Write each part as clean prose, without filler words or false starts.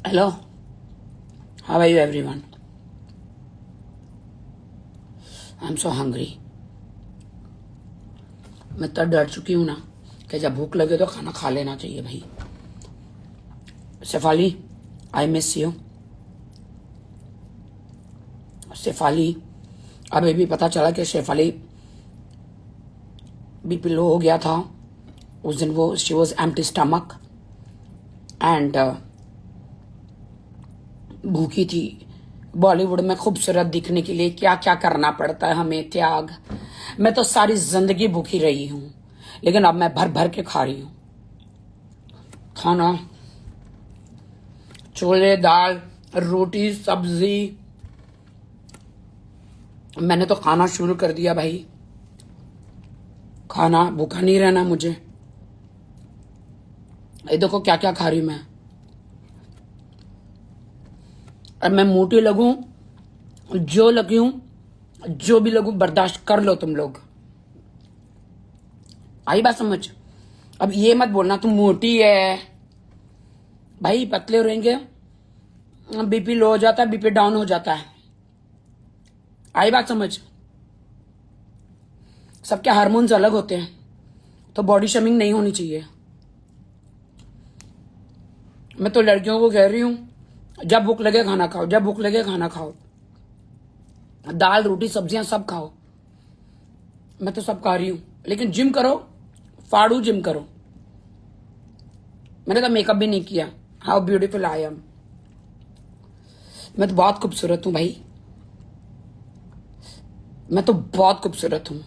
Hello, how are you everyone? I'm so hungry. मैं तो डर चुकी हूँ ना कि जब भूख लगे तो खाना खा लेना चाहिए भाई। Shefali, I miss you. Shefali, अभी भी पता चला कि शेफाली बीपी लो हो गया था उस दिन। वो she was empty stomach and भूखी थी। बॉलीवुड में खूबसूरत दिखने के लिए क्या क्या करना पड़ता है हमें, त्याग। मैं तो सारी जिंदगी भूखी रही हूं, लेकिन अब मैं भर भर के खा रही हूं खाना। छोले, दाल, रोटी, सब्जी। मैंने तो खाना शुरू कर दिया भाई। खाना, भूखा नहीं रहना मुझे। ये देखो क्या क्या खा रही हूं मैं। और मैं मोटी लगूं, जो लगी हूं, जो भी लगूं, बर्दाश्त कर लो तुम लोग। आई बात समझ? अब ये मत बोलना तुम मोटी है। भाई पतले रहेंगे, बीपी लो हो जाता है, बीपी डाउन हो जाता है। आई बात समझ? सबके हार्मोन्स अलग होते हैं, तो बॉडी शेमिंग नहीं होनी चाहिए। मैं तो लड़कियों को कह रही हूं, जब भूख लगे खाना खाओ, जब भूख लगे खाना खाओ। दाल, रोटी, सब्जियां सब खाओ। मैं तो सब खा रही हूं, लेकिन जिम करो, फाड़ू जिम करो। मैंने तो मेकअप भी नहीं किया। How beautiful I am. मैं तो बहुत खूबसूरत हूं भाई। मैं तो बहुत खूबसूरत हूं।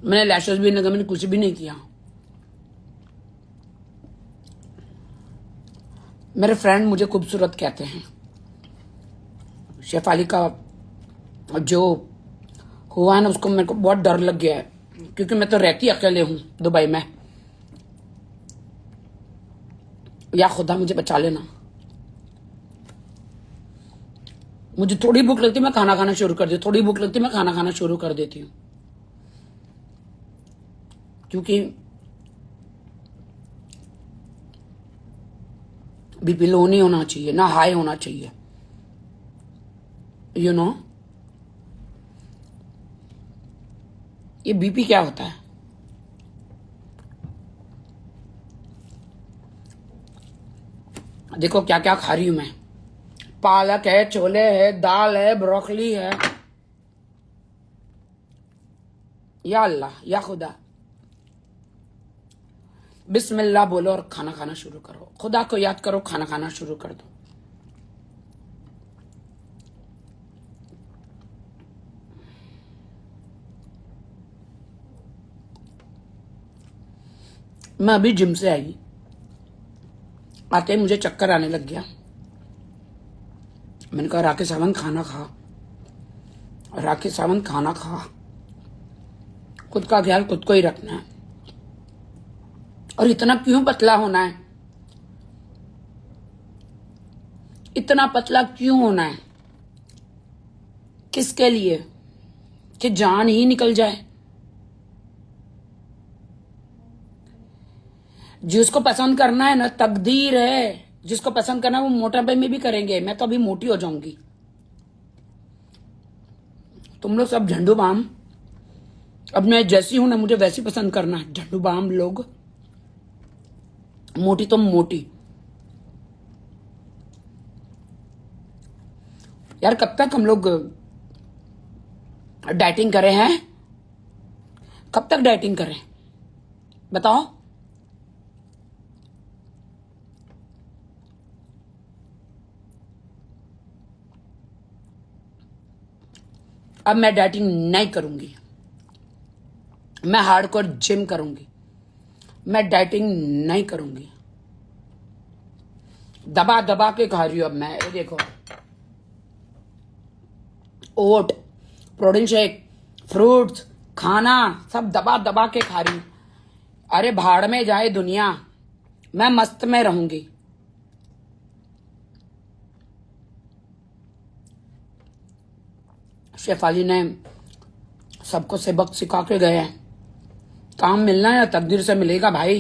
मैंने लैशेस भी नहीं, मैंने कुछ भी नहीं किया। मेरे फ्रेंड मुझे खूबसूरत कहते हैं। शेफाली का जो हुआ है ना, उसको मेरे को बहुत डर लग गया है, क्योंकि मैं तो रहती अकेले हूं दुबई में। या खुदा मुझे बचा लेना। मुझे थोड़ी भूख लगती है मैं खाना खाना शुरू कर देती हूँ। थोड़ी भूख लगती है मैं खाना खाना शुरू कर देती हूँ, क्योंकि बीपी लो नहीं होना चाहिए, ना हाई होना चाहिए। यू नो ये बीपी क्या होता है? देखो क्या क्या खा रही हूं मैं। पालक है, छोले है, दाल है, ब्रोकली है। या अल्लाह, या खुदा, बिस्मिल्लाह बोलो और खाना खाना शुरू करो। खुदा को याद करो, खाना खाना शुरू कर दो। मैं अभी जिम से आई, आते ही मुझे चक्कर आने लग गया। मैंने कहा राकेश सावंत खाना खा, राकेश सावंत खाना खा। खुद का ख्याल खुद को ही रखना है। और इतना क्यों पतला होना है? इतना पतला क्यों होना है? किसके लिए? कि जान ही निकल जाए। जिसको पसंद करना है ना, तकदीर है। जिसको पसंद करना है वो मोटापे में भी करेंगे। मैं तो अभी मोटी हो जाऊंगी। तुम लोग सब झंडू बाम। अब मैं जैसी हूं ना, मुझे वैसी पसंद करना है। झंडू बाम लोग, मोटी तो मोटी। यार कब तक हम लोग डाइटिंग करें हैं? कब तक डाइटिंग करें बताओ? अब मैं डाइटिंग नहीं करूंगी। मैं हार्डकोर जिम करूंगी। मैं डाइटिंग नहीं करूंगी। दबा दबा के खा रही हूं अब मैं। ये देखो, ओट, प्रोटीन शेक, फ्रूट्स, खाना सब दबा दबा के खा रही हूं। अरे भाड़ में जाए दुनिया, मैं मस्त में रहूंगी। शेफाली ने सबको सबक सिखा के गए हैं। काम मिलना है या तकदीर से मिलेगा भाई।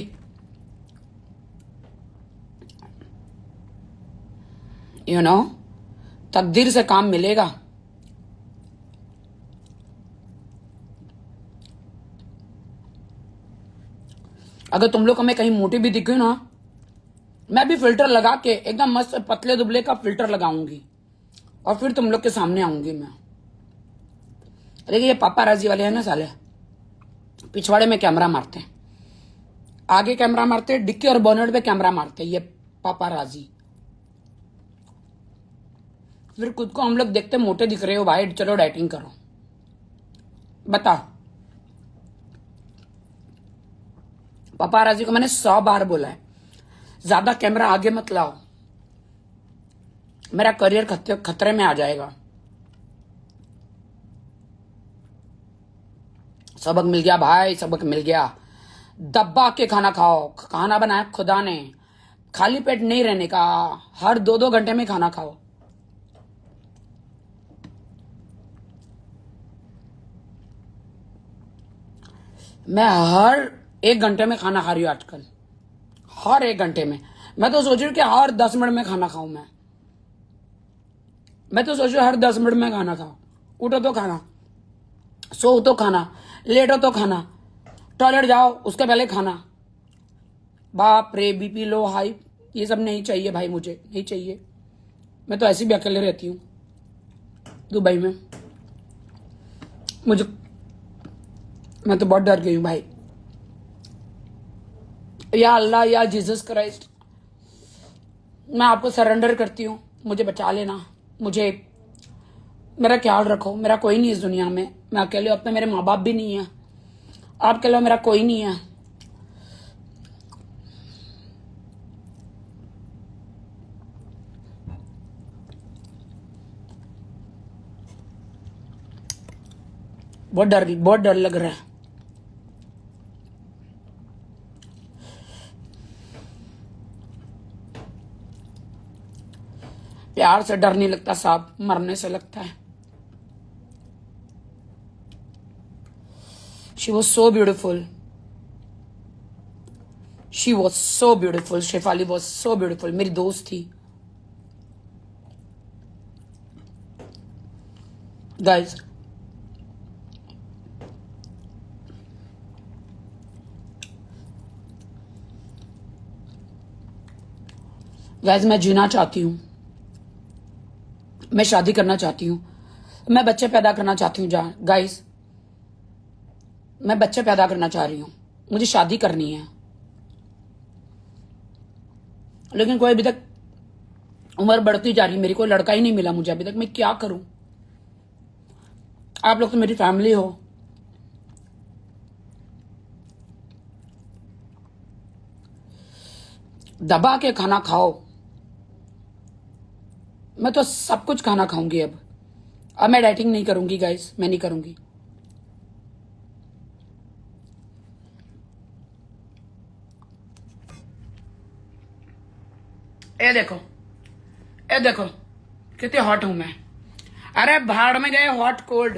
यू नो, तकदीर से काम मिलेगा। अगर तुम लोग हमें कहीं मोटी भी दिखे ना, मैं भी फिल्टर लगा के एकदम मस्त पतले दुबले का फिल्टर लगाऊंगी और फिर तुम लोग के सामने आऊंगी मैं। देखिए ये पापाराजी वाले हैं ना साले, पिछवाड़े में कैमरा मारते हैं, आगे कैमरा मारते हैं, डिक्की और बोनेट पे कैमरा मारते हैं, ये पापाराजी। फिर खुद को हम लोग देखते मोटे दिख रहे हो भाई, चलो डाइटिंग करो। बताओ, पापाराजी को मैंने 100 बार बोला है, ज्यादा कैमरा आगे मत लाओ, मेरा करियर खतरे में आ जाएगा। सबक मिल गया भाई, सबक मिल गया। दबा के खाना खाओ, खाना बनाया खुदा ने, खाली पेट नहीं रहने का, हर 2-2 घंटे में खाना खाओ। मैं हर 1 घंटे में खाना खा रही हूँ आजकल, हर 1 घंटे में। मैं तो सोच रही हूँ कि हर 10 मिनट में खाना खाऊं। मैं तो सोच रही हूँ हर 10 मिनट में खाना खाऊं। उठो तो खाना, सो तो खाना, लेटो तो खाना, टॉयलेट जाओ उसके पहले खाना। बाप रे, बीपी लो हाई ये सब नहीं चाहिए भाई, मुझे नहीं चाहिए। मैं तो ऐसे भी अकेले रहती हूँ दुबई में, मैं तो बहुत डर गई हूँ भाई। या अल्लाह, या जीसस क्राइस्ट, मैं आपको सरेंडर करती हूँ, मुझे बचा लेना, मुझे मेरा ख्याल रखो। मेरा कोई नहीं इस दुनिया में, मैं अकेले हूँ। अब तो मेरे माँ बाप भी नहीं है, आपके अलावा मेरा कोई नहीं है। बहुत डर लग रहा है। प्यार से डर नहीं लगता साहब, मरने से लगता है। She was so beautiful, she was so beautiful, Shefali was so beautiful, मेरी दोस्त थी गाइज। गाइज मैं जीना चाहती हूँ, मैं शादी करना चाहती हूँ, मैं बच्चे पैदा करना चाहती हूँ। गाइस मैं बच्चे पैदा करना चाह रही हूँ, मुझे शादी करनी है, लेकिन कोई अभी तक, उम्र बढ़ती जा रही, मेरे को लड़का ही नहीं मिला मुझे अभी तक। मैं क्या करूं? आप लोग तो मेरी फैमिली हो, दबा के खाना खाओ। मैं तो सब कुछ खाना खाऊंगी अब मैं डाइटिंग नहीं करूंगी गाइस, मैं नहीं करूंगी। ये देखो कितने हॉट हूं मैं। अरे भाड़ में गए हॉट कोल्ड,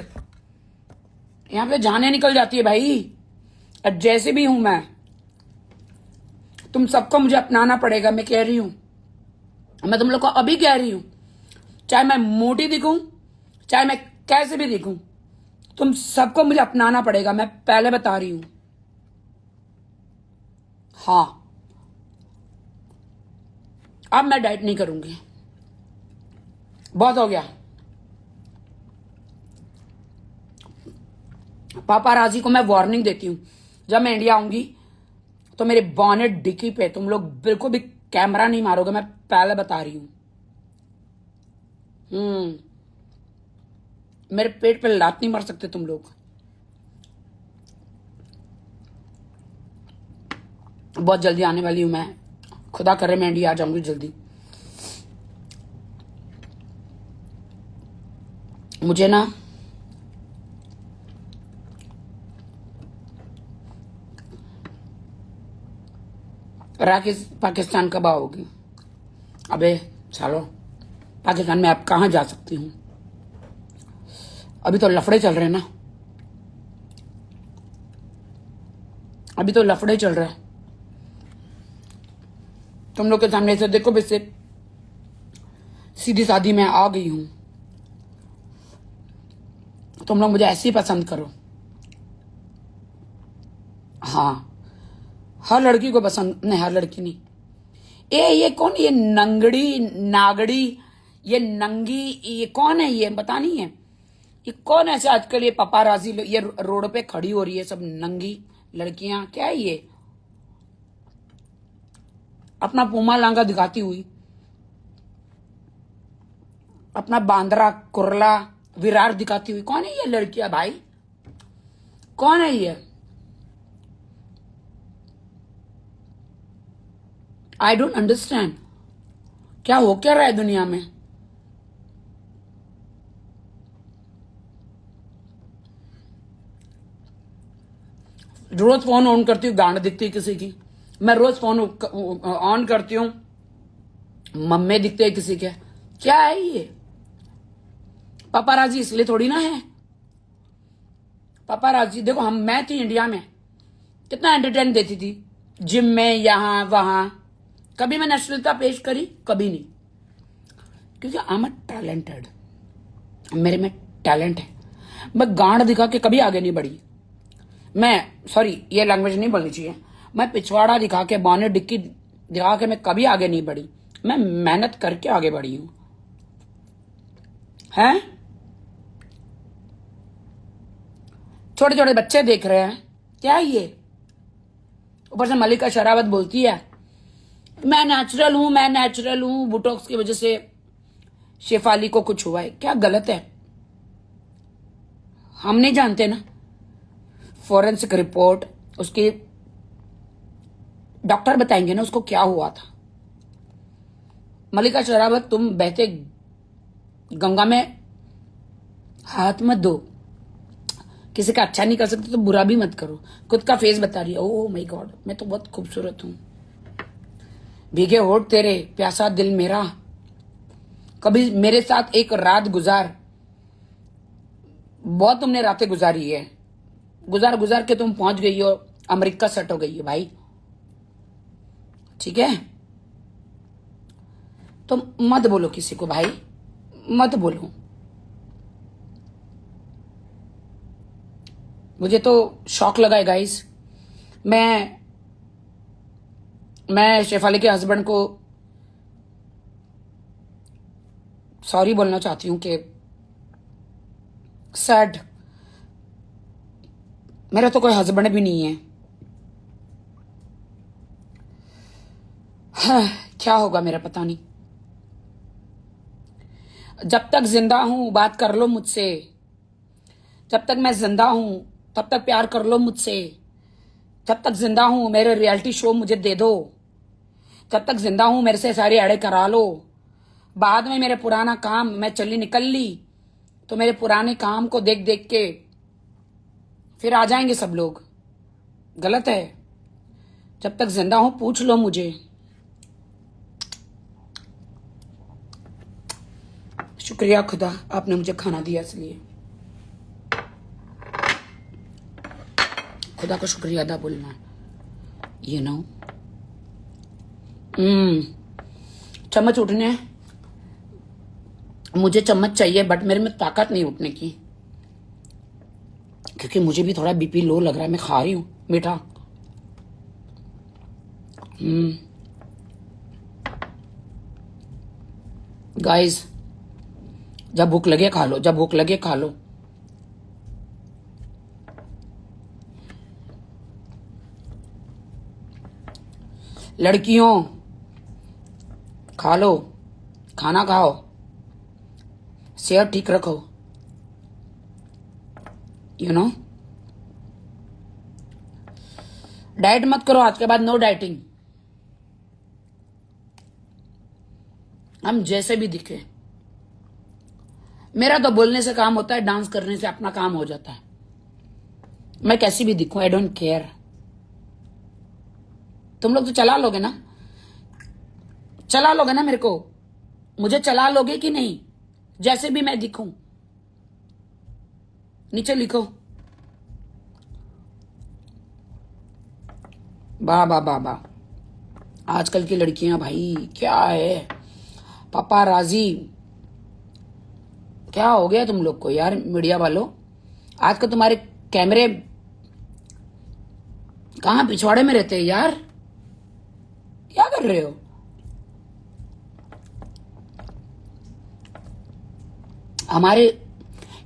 यहां पे जाने निकल जाती है भाई। और जैसे भी हूं मैं, तुम सबको मुझे अपनाना पड़ेगा। मैं कह रही हूं, मैं तुम लोग को अभी कह रही हूं, चाहे मैं मोटी दिखूं, चाहे मैं कैसे भी दिखूं, तुम सबको मुझे अपनाना पड़ेगा। मैं पहले बता रही हूं। हाँ, अब मैं डाइट नहीं करूंगी, बहुत हो गया। पापाराजी को मैं वार्निंग देती हूं, जब मैं इंडिया आऊंगी तो मेरे बॉनेट डिक्की पे तुम लोग बिल्कुल भी कैमरा नहीं मारोगे, मैं पहले बता रही हूं। मेरे पेट पे लात नहीं मार सकते तुम लोग। बहुत जल्दी आने वाली हूं मैं, खुदा करे मैं इंडिया आ जाऊंगी जल्दी। मुझे ना पाकिस्तान कब आओगी? अबे सालो, पाकिस्तान में आप कहां जा सकती हूँ? अभी तो लफड़े चल रहे हैं ना, अभी तो लफड़े चल रहे हैं। तुम लोग के सामने से देखो, भी सीधी सादी मैं आ गई हूं। तुम लोग मुझे ऐसे ही पसंद करो। हाँ, हर लड़की को पसंद नहीं, हर लड़की नहीं। ये कौन, ये नंगड़ी नागड़ी, ये नंगी, ये कौन है? ये पता नहीं है ये कौन ऐसे आजकल ये पपाराजी ये रोड पे खड़ी हो रही है सब नंगी लड़कियां, क्या है ये? अपना पूमा लांगा दिखाती हुई, अपना बांद्रा कुर्ला विरार दिखाती हुई। कौन है ये लड़कियां भाई? कौन है ये? आई डोंट अंडरस्टैंड, क्या हो क्या रहा है दुनिया में? रोज फोन ऑन करती हूँ, गांड दिखती है किसी की। मैं रोज फोन ऑन करती हूँ, मम्मे दिखते हैं किसी के। क्या है ये? पापाराजी इसलिए थोड़ी ना है। पापाराजी देखो, मैं थी इंडिया में, कितना एंटरटेन देती थी, जिम में, यहां वहां। कभी मैं नेशनलता पेश करी? कभी नहीं, क्योंकि आई एम टैलेंटेड, मेरे में टैलेंट है। मैं गांड दिखा के कभी आगे नहीं बढ़ी। मैं, सॉरी ये लैंग्वेज नहीं बोलनी चाहिए, मैं पिछवाड़ा दिखा के, बॉनेट डिक्की दिखा के मैं कभी आगे नहीं बढ़ी। मैं मेहनत करके आगे बढ़ी हूं। हैं? छोटे छोटे बच्चे देख रहे हैं, क्या है ये? ऊपर से मलिका शरावत बोलती है मैं नेचुरल हूं, मैं नेचुरल हूं, बोटॉक्स की वजह से शेफाली को कुछ हुआ है। क्या गलत है? हम नहीं जानते ना फॉरेंसिक रिपोर्ट, उसके डॉक्टर बताएंगे ना उसको क्या हुआ था। मलिका शरावत, तुम बहते गंगा में हाथ मत धो। किसी का अच्छा नहीं कर सकते तो बुरा भी मत करो। खुद का फेस बता रही है, ओह माय गॉड मैं तो बहुत खूबसूरत हूं। भीगे होठ तेरे, प्यासा दिल मेरा, कभी मेरे साथ एक रात गुजार। बहुत तुमने रातें गुजारी है, गुजार गुजार के तुम पहुंच गई हो अमेरिका, सेट हो गई हो भाई, ठीक है? तो मत बोलो किसी को भाई, मत बोलो। मुझे तो शौक लगा है गाइस। मैं शेफाली के हस्बैंड को सॉरी बोलना चाहती हूं कि सैड, मेरा तो कोई हस्बैंड भी नहीं है। हाँ, क्या होगा मेरा पता नहीं। जब तक जिंदा हूं बात कर लो मुझसे, जब तक मैं जिंदा हूं तब तक प्यार कर लो मुझसे, जब तक जिंदा हूं मेरे रियलिटी शो मुझे दे दो, जब तक जिंदा हूं मेरे से सारी एड़े करा लो। बाद में मेरे पुराना काम, मैं चली निकल ली तो मेरे पुराने काम को देख देख के फिर आ जाएंगे सब लोग। गलत है। जब तक जिंदा हूं पूछ लो मुझे। शुक्रिया खुदा, आपने मुझे खाना दिया इसलिए खुदा का शुक्रिया अदा बोलना है, ये नो। चम्मच उठने, मुझे चम्मच चाहिए बट मेरे में ताकत नहीं उठने की, क्योंकि मुझे भी थोड़ा बीपी लो लग रहा है। मैं खा रही हूं मीठा। गाइस, जब भूख लगे खा लो, जब भूख लगे खा लो। लड़कियों खा लो, खाना खाओ, सेहत ठीक रखो, यू नो। डाइट मत करो आज के बाद, नो डाइटिंग। हम जैसे भी दिखे, मेरा तो बोलने से काम होता है, डांस करने से अपना काम हो जाता है। मैं कैसी भी दिखूं, आई डोंट केयर। तुम लोग तो चला लोगे ना, चला लोगे ना मेरे को, मुझे चला लोगे कि नहीं? जैसे भी मैं दिखूं, नीचे लिखो। वाह वाह वाह वाह। आजकल की लड़कियां भाई क्या है, पापाराजी क्या हो गया तुम लोग को यार, मीडिया वालों? आज का तुम्हारे कैमरे कहाँ पिछवाड़े में रहते हैं यार? क्या कर रहे हो? हमारे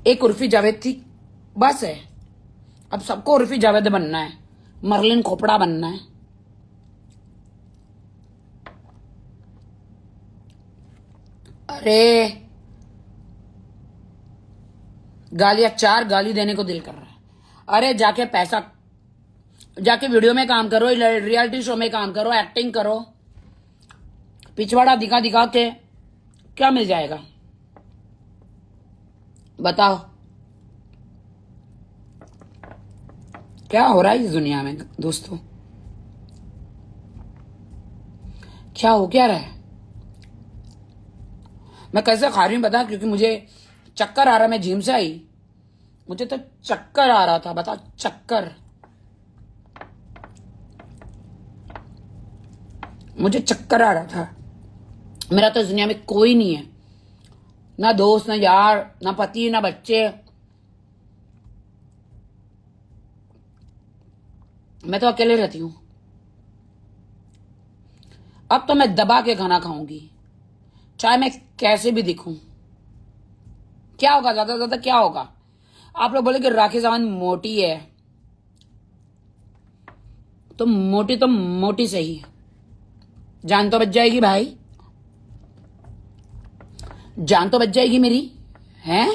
एक उर्फी जावेद थी, बस है। अब सबको उर्फी जावेद बनना है, मरलिन खोपड़ा बनना है। अरे गालियां, 4 गाली देने को दिल कर रहा है। अरे जाके पैसा, जाके वीडियो में काम करो, रियलिटी शो में काम करो, एक्टिंग करो। पिछवाड़ा दिखा दिखा के क्या मिल जाएगा बताओ? क्या हो रहा है इस दुनिया में दोस्तों? क्या हो क्या रहा है? मैं कैसे खा रही हूं बता, क्योंकि मुझे चक्कर आ रहा। मैं जिम से आई, मुझे तो चक्कर आ रहा था, बता, चक्कर। मुझे चक्कर आ रहा था। मेरा तो इस दुनिया में कोई नहीं है, ना दोस्त, ना यार, ना पति, ना बच्चे। मैं तो अकेले रहती हूं। अब तो मैं दबा के खाना खाऊंगी, चाहे मैं कैसे भी दिखूं। क्या होगा, ज्यादा ज्यादा क्या होगा? आप लोग बोले कि राखी सावंत मोटी है, तो मोटी सही है, जान तो बच जाएगी भाई, जान तो बच जाएगी मेरी, हैं?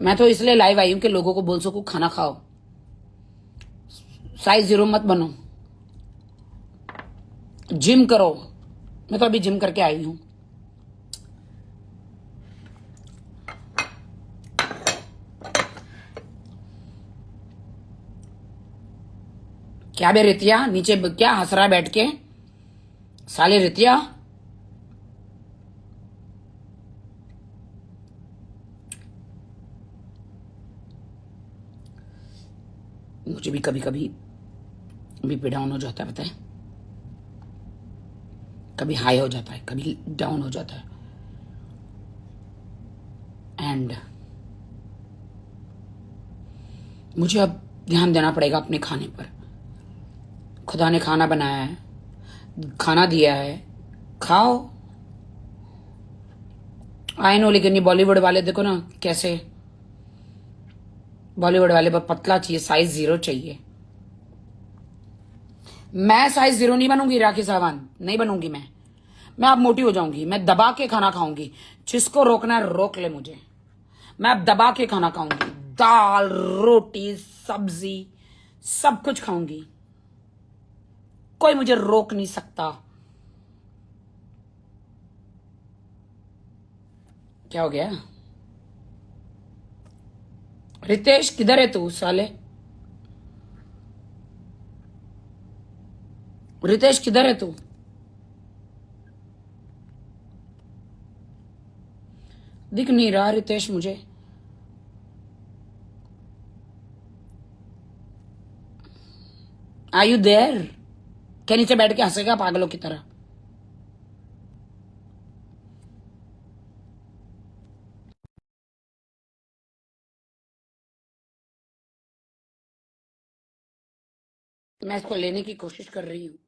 मैं तो इसलिए लाइव आई हूं कि लोगों को बोल सकूं खाना खाओ, साइज 0 मत बनो, जिम करो। मैं तो अभी जिम करके आई हूं। क्या बे रितिया, नीचे क्या हंस रहा है बैठ के? साले रितिया, मुझे भी कभी कभी बीपी डाउन हो जाता है, पता है? कभी हाई हो जाता है, कभी डाउन हो जाता है। एंड मुझे अब ध्यान देना पड़ेगा अपने खाने पर। खुदा ने खाना बनाया है, खाना दिया है, खाओ। आई नो, लेकिन ये बॉलीवुड वाले देखो ना कैसे, बॉलीवुड वाले पर पतला चाहिए, साइज 0 चाहिए। मैं साइज 0 नहीं बनूंगी राखी सावंत, नहीं बनूंगी मैं अब मोटी हो जाऊंगी। मैं दबा के खाना खाऊंगी, जिसको रोकना है रोक ले मुझे। मैं अब दबा के खाना खाऊंगी, दाल रोटी सब्जी सब कुछ खाऊंगी, कोई मुझे रोक नहीं सकता। क्या हो गया? रितेश किधर है तू साले? रितेश किधर है तू? दिख नहीं रहा रितेश मुझे। Are you there? क्या नीचे बैठ के हंसेगा पागलों की तरह? मैं इसको लेने की कोशिश कर रही हूँ।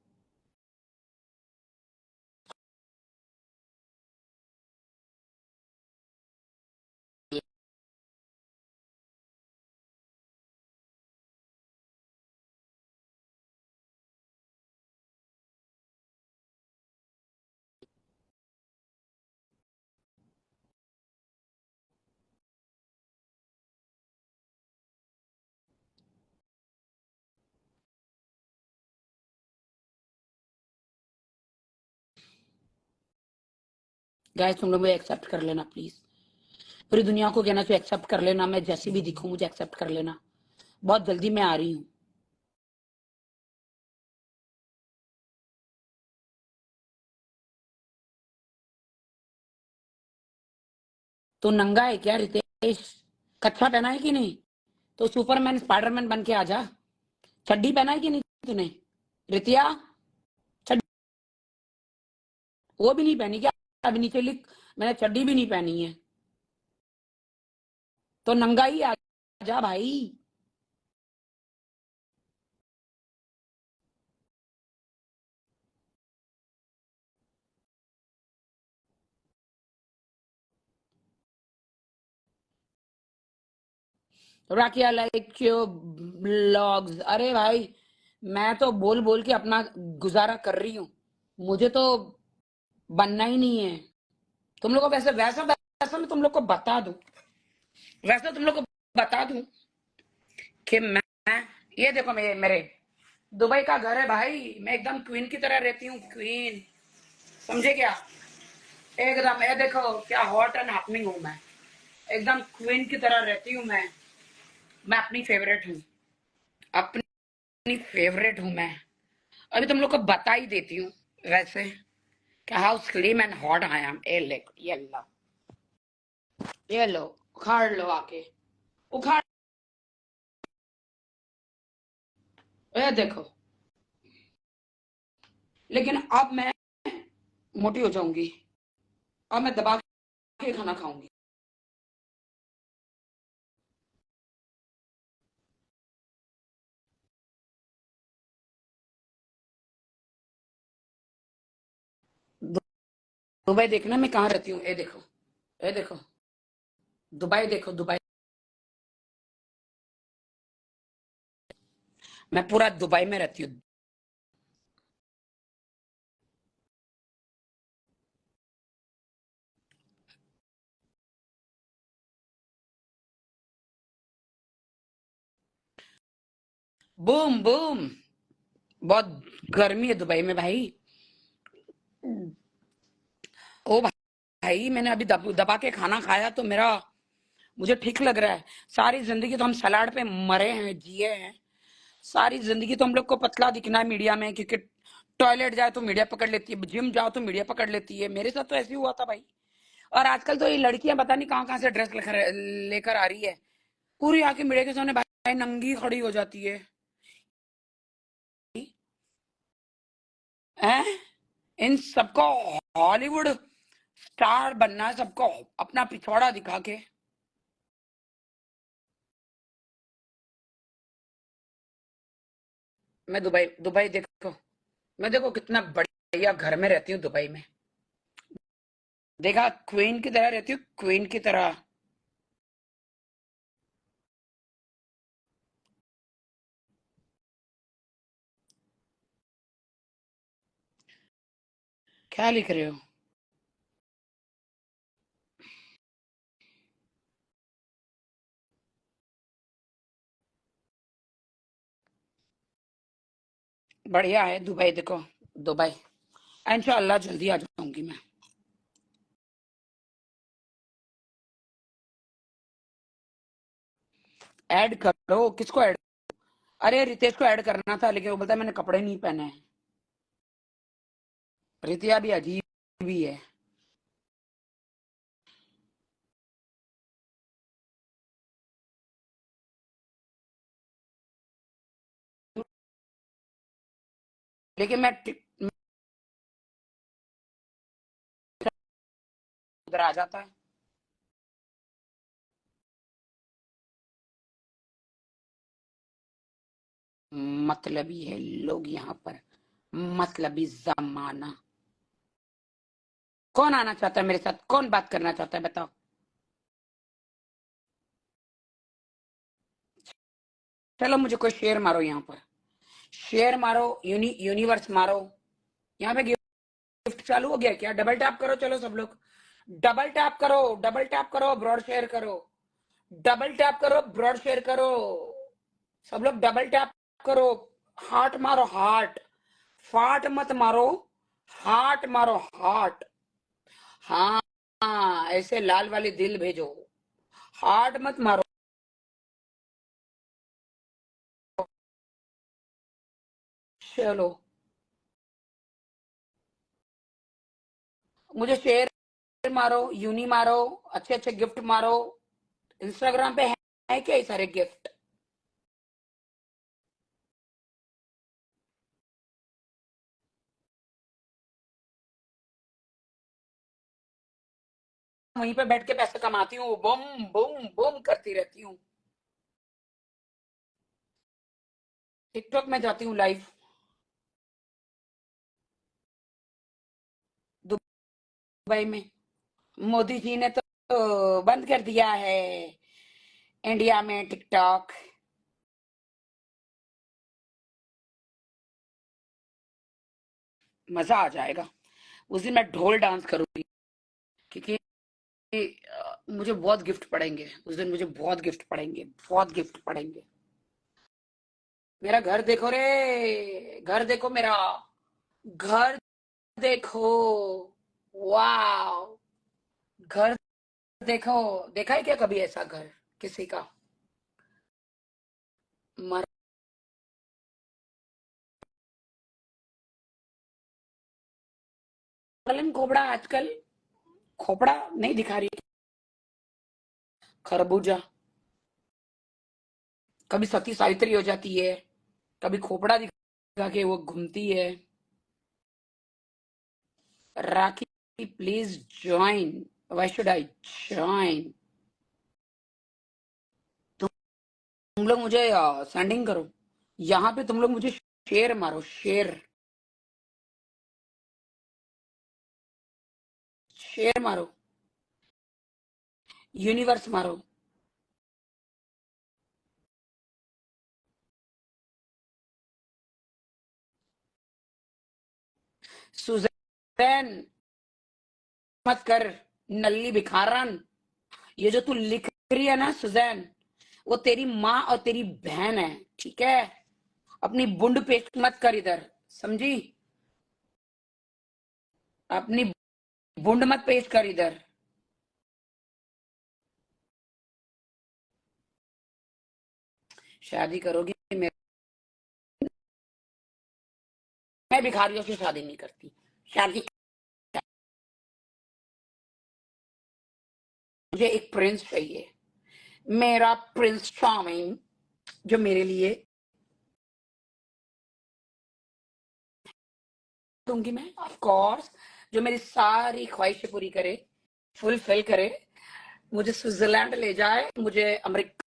गाइस तुम लोग मुझे एक्सेप्ट कर लेना प्लीज। पूरी दुनिया को कहना चाहिए एक्सेप्ट कर लेना, मैं जैसी भी दिखूं मुझे एक्सेप्ट कर लेना। बहुत जल्दी मैं आ रही हूँ। तो नंगा है क्या रितेश? कच्छा पहना है कि नहीं? तो सुपरमैन स्पाइडरमैन बन के आ जा, चड्डी पहना है कि नहीं तूने रितिया? चड्डी वो भी नहीं पहनी क्या? अभी नीचे लिख, मैंने चड्डी भी नहीं पहनी है तो नंगा ही आ जा भाई। Rakiya like your blogs. अरे भाई मैं तो बोल बोल के अपना गुजारा कर रही हूँ, मुझे तो बनना ही नहीं है। तुम लोग को वैसे वैसा वैसा मैं तुम लोग को बता दूं, वैसा तुम लोग को बता दूं कि मैं, ये देखो मेरे दुबई का घर है भाई, मैं एकदम क्वीन की तरह रहती हूँ, क्वीन, समझे क्या? एकदम ये देखो क्या हॉट एंड हैपनिंग हूँ मैं, एकदम क्वीन की तरह रहती हूँ मैं अपनी फेवरेट हूँ, अपनी फेवरेट हूँ मैं। अभी तुम लोग को बता ही देती हूँ वैसे कि how slim and hot I am. ये लो उखाड़ लो आके, उखाड़, ये देखो। लेकिन अब मैं मोटी हो जाऊंगी, अब मैं दबा के खाना खाऊंगी। दुबई देखना मैं कहाँ रहती हूँ, ये देखो, ये देखो, दुबई देखो, दुबई, मैं पूरा दुबई में रहती हूँ। बूम बूम, बहुत गर्मी है दुबई में भाई। ओ भाई मैंने अभी दबा के खाना खाया तो मेरा, मुझे ठीक लग रहा है। सारी जिंदगी तो हम सलाड पे मरे हैं, जिए हैं, सारी जिंदगी तो हम लोग को पतला दिखना है मीडिया में, क्योंकि टॉयलेट जाए तो मीडिया पकड़ लेती है, जिम जाओ तो मीडिया पकड़ लेती है। मेरे साथ तो ऐसे ही हुआ था भाई। और आजकल तो ये लड़कियां पता नहीं कहाँ कहाँ से ड्रेस लेकर लेकर आ रही है, पूरी आके मीडिया के सामने भाई नंगी खड़ी हो जाती है। हैं? इन सबको हॉलीवुड स्टार बनना है, सबको अपना पिछवाड़ा दिखा के। मैं दुबई, दुबई देखो, मैं देखो कितना बढ़िया घर में रहती हूँ दुबई में, देखा क्वीन की तरह रहती हूँ, क्वीन की तरह। क्या लिख रहे हो? बढ़िया है दुबई देखो, दुबई, इंशाल्लाह जल्दी आ जाऊंगी मैं। ऐड करो, किसको ऐड? अरे रितेश को ऐड करना था, लेकिन वो बोलता है मैंने कपड़े नहीं पहने हैं। रितिया भी अजीब भी है। लेकिन मैं उधर आ जाता है। मतलबी है लोग यहाँ पर, मतलबी जमाना। कौन आना चाहता है मेरे साथ, कौन बात करना चाहता है बताओ? चलो मुझे कोई शेयर मारो यहाँ पर, शेयर मारो, यूनिवर्स मारो। यहाँ पे गिफ्ट चालू हो गया क्या? डबल टैप करो, चलो सब लोग डबल टैप करो, डबल टैप करो, ब्रॉड शेयर करो, डबल टैप करो, ब्रॉड शेयर करो, सब लोग डबल टैप करो। हार्ट मारो, हार्ट, फाट मत मारो, हार्ट मारो, हार्ट। हाँ हाँ, ऐसे लाल वाले दिल भेजो, हार्ट मत मारो। चलो मुझे शेयर मारो, यूनी मारो, अच्छे अच्छे गिफ्ट मारो। इंस्टाग्राम पे है क्या ये सारे गिफ्ट? वहीं पे बैठ के पैसे कमाती हूँ, बूम बूम बूम करती रहती हूँ। टिकटॉक में जाती हूँ लाइव। दुबई में मोदी जी ने तो बंद कर दिया है इंडिया में टिकटॉक। मजा आ जाएगा। उस दिन मैं ढोल डांस करूंगी, क्योंकि मुझे बहुत गिफ्ट पड़ेंगे उस दिन, मुझे बहुत गिफ्ट पड़ेंगे, बहुत गिफ्ट पड़ेंगे। मेरा घर देखो रे, घर देखो मेरा, घर देखो, वाह, घर देखो। देखा है क्या कभी ऐसा घर किसी का? मरलन खोपड़ा आजकल खोपड़ा नहीं दिखा रही। खरबूजा, कभी सती सावित्री हो जाती है, कभी खोपड़ा दिखा के वो घूमती है। Rakhi please join. Why should I join? तुम लोग मुझे सेंडिंग करो, यहाँ पे तुम लोग मुझे शेर मारो, शेर, शेर मारो, यूनिवर्स मारो। सुजैन मत कर, नल्ली भिखारन। ये जो तू लिख रही है ना सुजैन, वो तेरी माँ और तेरी बहन है, ठीक है? अपनी बुंड पेस्ट मत कर इधर, समझी? अपनी बुंड मत पेस्ट कर इधर। शादी करोगी मैं भिखारियों से शादी नहीं करती। शादी, मुझे एक प्रिंस चाहिए, मेरा प्रिंस चार्मिंग, जो मेरे लिए दूंगी मैं, ऑफ कोर्स, जो मेरी सारी ख्वाहिशें पूरी करे, फुलफिल करे। मुझे स्विट्जरलैंड ले जाए, मुझे अमेरिका,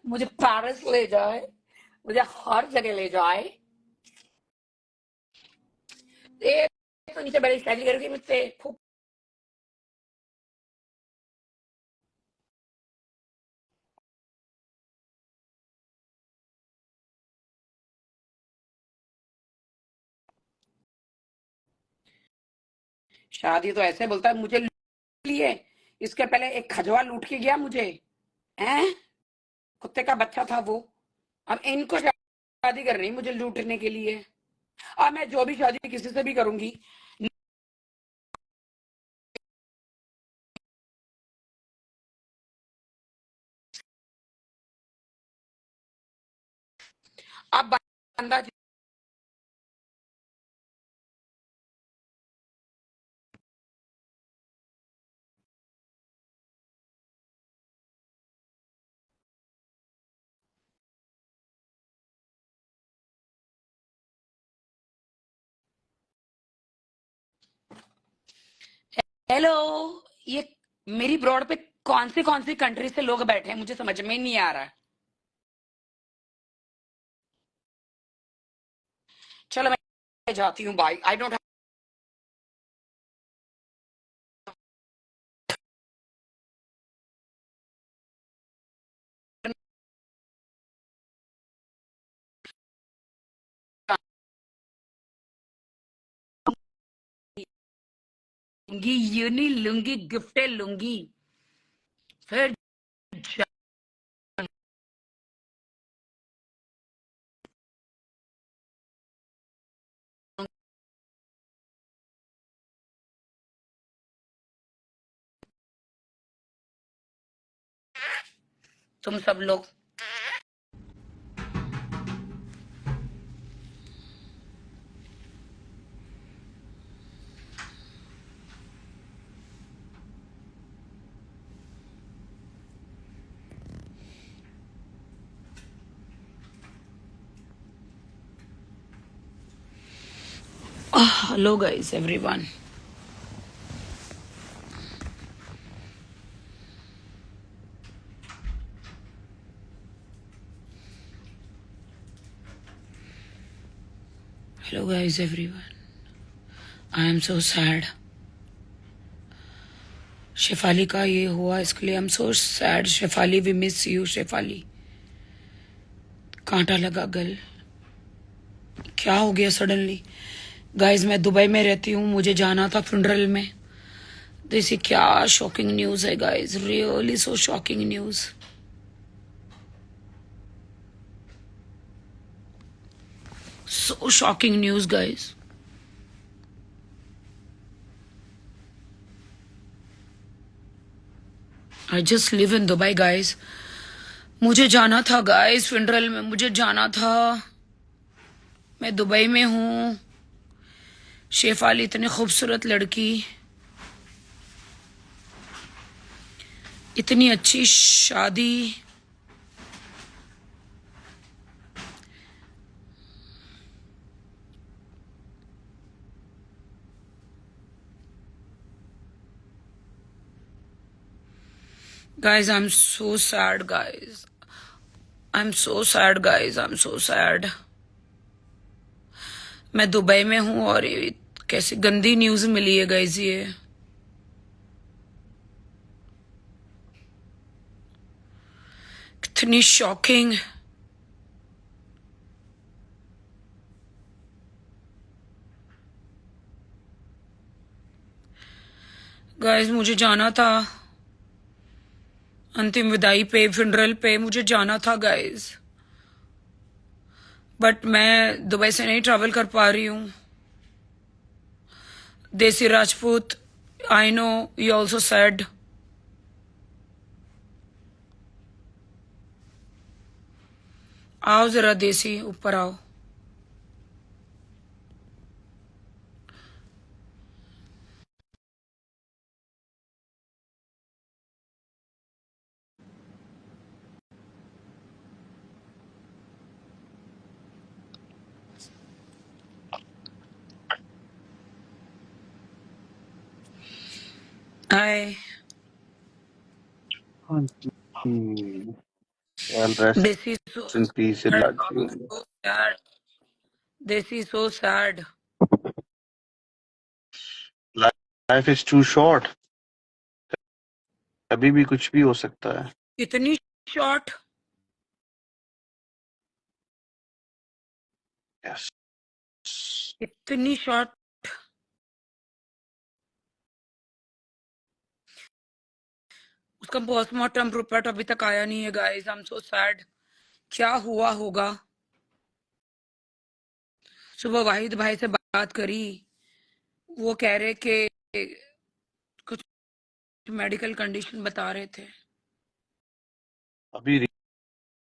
मुझे पेरिस ले जाए, मुझे हर जगह ले जाए। ए, तो नीचे बड़ी शादी करोगी मुझसे? शादी तो ऐसे बोलता है मुझे लिए, इसके पहले एक खजवा लूट के गया मुझे, हैं? कुत्ते का बच्चा था वो। अब इनको शादी करनी मुझे लूटने के लिए। अब मैं जो भी शादी किसी से भी करूंगी, अब बंदा, हेलो, ये मेरी ब्रॉड पे कौन सी कंट्री से लोग बैठे हैं, मुझे समझ में नहीं आ रहा। चलो मैं जाती हूँ, बाय, आई डोंट लूंगी, यूनी लूंगी, गिफ्टे लूंगी, फिर तुम सब लोग। Hello guys everyone, Hello guys, everyone. I am so sad. Shefali का ये हुआ, इसके लिए I am so sad. Shefali, we miss you. Shefali, कांटा लगा गल. क्या हो गया सडनली? गाइज, मैं दुबई में रहती हूँ, मुझे जाना था फ्यूनरल में. देखिए क्या शॉकिंग न्यूज है guys, really so shocking news. So shocking news, guys. I just live in Dubai, guys. मुझे जाना था गाइस फ्यूनरल में, मुझे जाना था. मैं दुबई में हूँ. शेफाली इतनी खूबसूरत लड़की, इतनी अच्छी शादी. Guys, I'm so sad, guys. I'm so sad, guys. I'm so sad. मैं दुबई में हूँ और ये कैसी गंदी न्यूज मिली है गाइस. ये कितनी शॉकिंग. गाइस, मुझे जाना था अंतिम विदाई पे, फ्यूनरल पे मुझे जाना था गाइस. बट मैं दुबई से नहीं ट्रैवल कर पा रही हूँ. देसी Rajput, I know you also sad. आओ जरा देसी, ऊपर आओ. हाय. Hmm. Well, rest देसी सो in peace, Raju. सैड. देसी so sad. Life is too short. कभी भी कुछ भी हो सकता है. इतनी शॉर्ट. Yes. इतनी शॉर्ट. उसका पोस्टमार्टम रिपोर्ट अभी तक आया नहीं है guys. I am so sad. क्या हुआ होगा? सुबह वाहिद भाई से बात करी, वो कह रहे कि कुछ मेडिकल कंडीशन बता रहे थे. अभी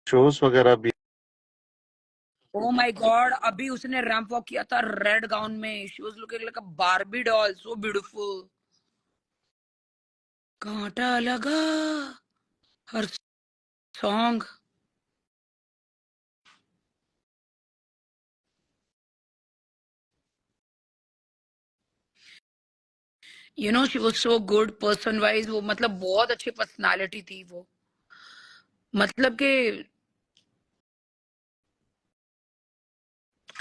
शोज वगैरह भी. ओ माय गॉड, अभी उसने रैंप वॉक किया था रेड गाउन में. She was looking like a Barbie doll, so beautiful. Kaanta Laga her song. You know she was so good person wise. वो मतलब बहुत अच्छी पर्सनालिटी थी वो. मतलब कि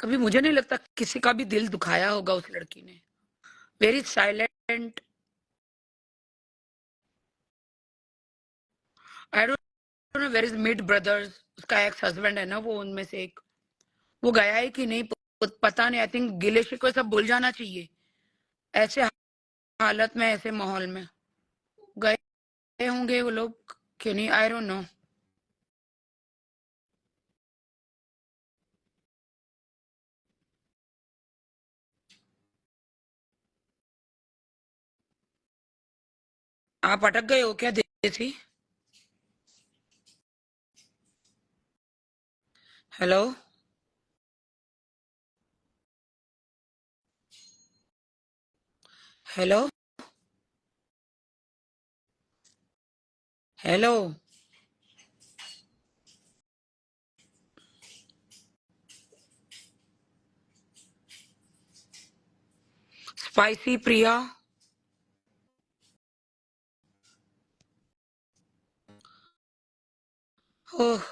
कभी मुझे नहीं लगता किसी का भी दिल दुखाया होगा उस लड़की ने. Very silent. I don't know where is Meet brothers. उसका एक्स हस्बैंड है ना वो, उनमें से एक. वो गया है कि नहीं पता नहीं. आई थिंक गिले शिकवे सब भूल जाना चाहिए ऐसे हालत में, ऐसे माहौल में. गए होंगे वो लोग कि नहीं, आई डोंट नो. आप अटक गए हो क्या देसी? Hello, hello, hello. स्पाइसी प्रिया. ओह,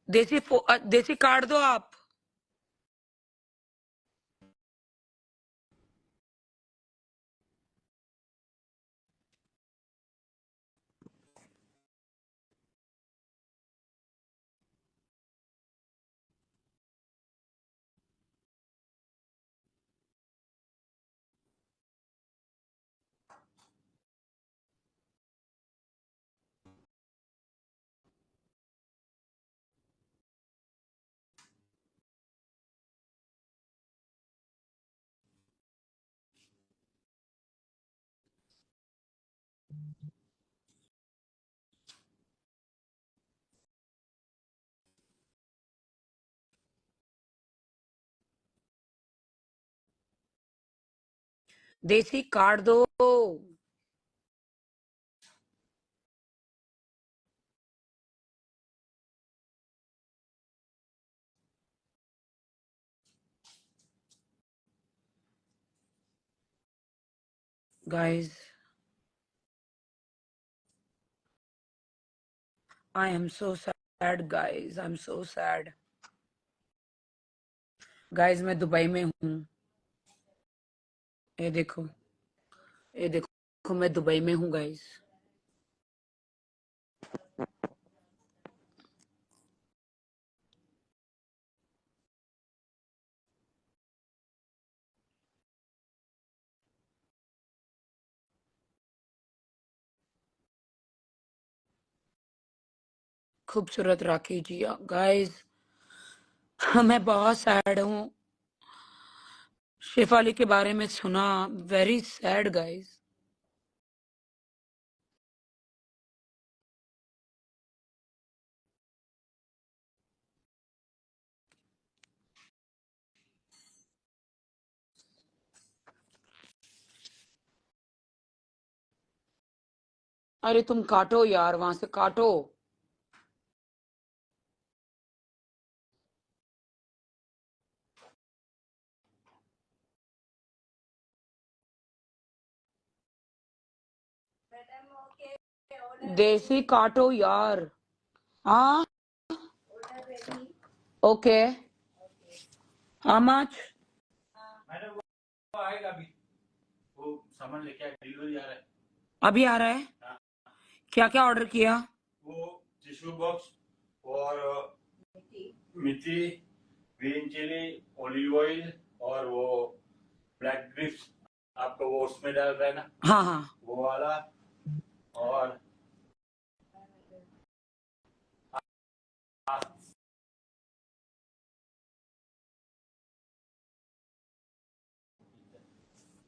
देसी देसी काट दो आप. देसी काट दो। Guys, I am so sad guys, I am so sad. Guys, मैं दुबई में हूँ। ये देखो, ये देखो, मैं दुबई में हूँ गाइस। खूबसूरत राखी जी गाइस, मैं बहुत सैड हूँ। शेफाली के बारे में सुना, वेरी सैड गाइस। अरे तुम काटो यार, वहां से काटो। देसी काटो यार। हाँ, ओके। How much? मैडम वो आएगा अभी, वो सामान लेके आए, डिलीवरी आ रहा है। अभी आ रहा है? हाँ। क्या क्या ऑर्डर किया? वो टिश्यू बॉक्स और मेथी, ग्रीन चिली, ऑलिव ऑयल और वो ब्लैक ग्रेप्स, आपका वो उसमें डाल रहा है ना, हाँ हाँ, वो वाला। और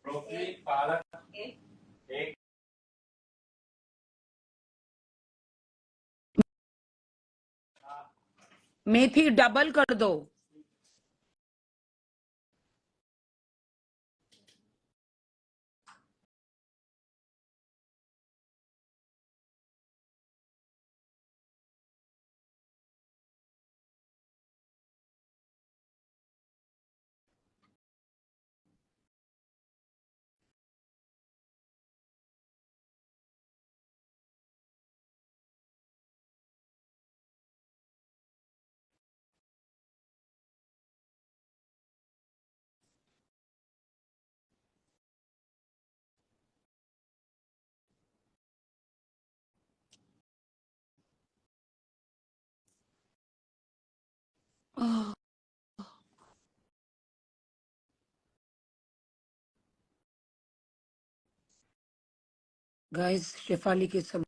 ब्रोकली, पालक एक, मेथी डबल कर दो। गाइस, शेफाली के सब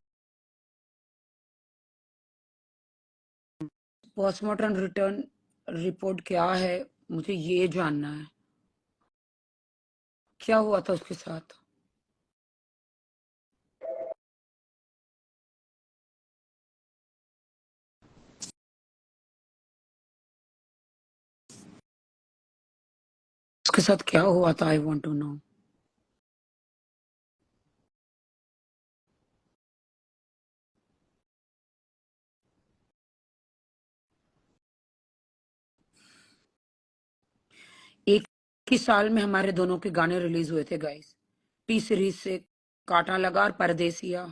पोस्टमार्टम रिटर्न रिपोर्ट क्या है, मुझे ये जानना है। क्या हुआ था उसके साथ? उसके साथ क्या हुआ था, आई वांट टू नो। एक ही साल में हमारे दोनों के गाने रिलीज हुए थे गाइस। पी सीरीज से कांटा लगा और परदेसिया।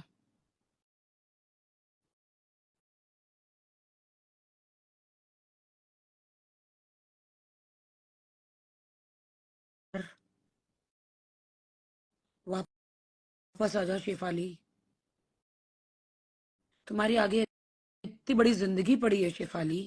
वापस आजा शेफाली, तुम्हारी आगे इतनी बड़ी जिंदगी पड़ी है Shefali.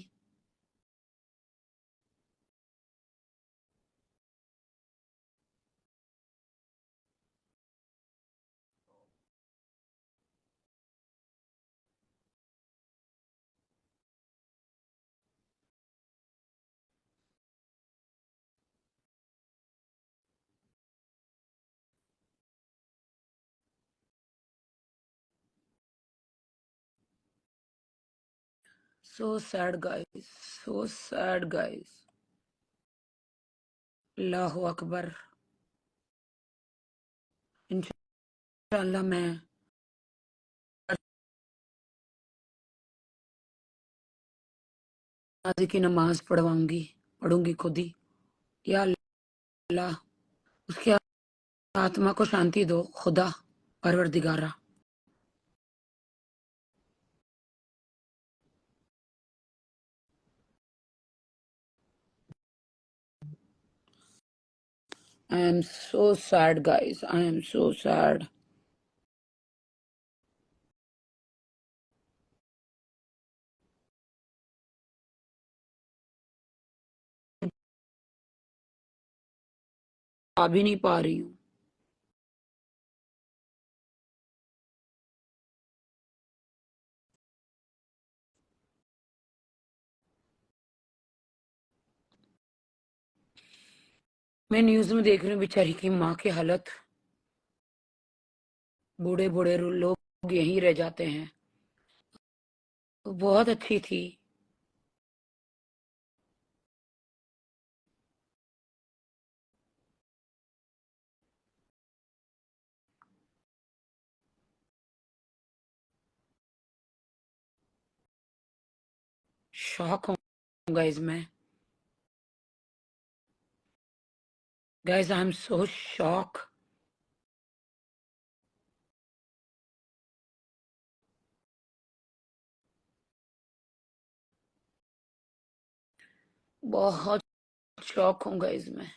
So sad, guys. So sad, guys. अल्लाह अकबर. इंशाल्लाह मैं जनाजे की नमाज पढ़ूंगी खुद ही. या अल्लाह, उसकी आत्मा को शांति दो खुदा, परवरदिगारा. I am so sad, guys. I am so sad. आ भी नहीं पा रही हूँ. मैं न्यूज में देख रही हूँ बेचारी की माँ की हालत. बूढ़े बूढ़े लोग यहीं रह जाते हैं. वो बहुत अच्छी थी. शॉक हूँ गाइज मैं. Guys I am so shock. बहुत शॉक हूँ गाइज मैं.